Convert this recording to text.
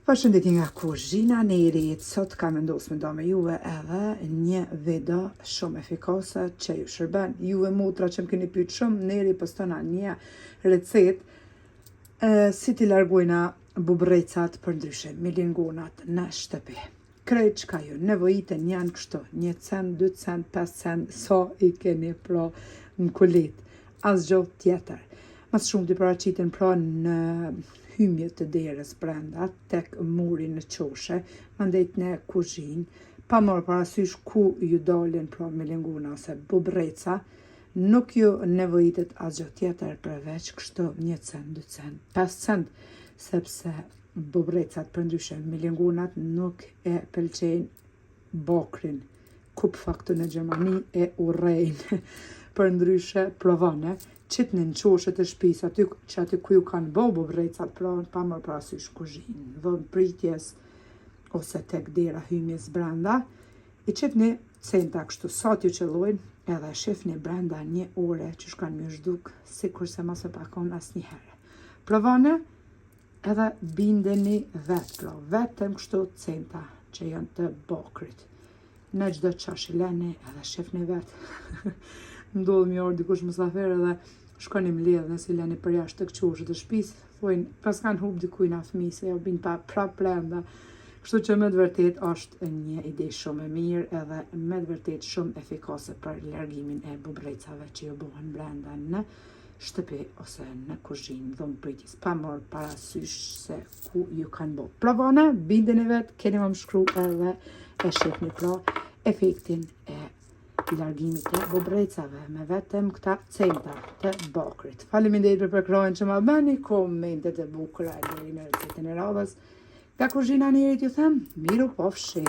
Përshëndetje nga kuzhina Neri. Sot kam vendosur me do me juve edhe një video shumë efikase që ju shërben. Juve motra që më keni pyet shumë, Neri postona një recetë si t'i largojna bubrecat për ndryshe, milingonat në shtëpi. Krejt çka ju nevojiten janë kështu, 1 cent, 2 cent, 5 cent, sa i keni pra në kulit, asgjë tjetër. Mas shumë t'i paraqiten pra në hymje të derës brenda, tek muri në qoshe, mandejt në kuzhinë, pa marrë parasysh ku ju dalin pra milingona ose bubreca, nuk ju nevojitet asgjë tjetër përveç kështu 1 cent, 2 cent, 5 cent, sepse bubrecat për ndryshe milingonat nuk e pëlqejnë bakrin, kupfaktu në Gjermani e urrejnë, për ndryshe provane, qitni në qoshet e shtëpisë, aty ku ju kanë bo bubrecat, pra pa marrë parasysh kuzhinë, dhënë pritjes ose tek dera hymjes brenda, i qitni centa kështu sa t'ju qellojnë, edhe shifni brenda 1 ore që shkan më zhduk, sikur se mos e pakon asnjëherë. Provane edhe bindeni vetë, pra vetëm kështu centa që janë të bakrit. Në çdo çash i leni edhe shifni vetë. Ndodh mi orë dikush mësafer edhe shkoni mbledh nëse leni për jashtë të qoshet të shtëpisë, thojnë pas kanë hub dikuj na fëmijë se jo bin pa prap brenda. Kështu që me të vërtet është një ide shumë e mirë edhe me të vërtet shumë efikase për largimin e bubrecave që ju bëhen brenda në shtëpi ose në kuzhinë, dhomë pritjes, pa marrë parasysh se ku ju kanë bërë. Provone, bindeni vetë, keni më shkru edhe e shihni pra efektin e largimit të bubrecave me vetëm këta centa të bakrit. Faleminderit për përkrojnë që ma bëni, komentet e bukura deri në recetën e radhës. Nga kuzhina Nerit ju them, miru pofshim.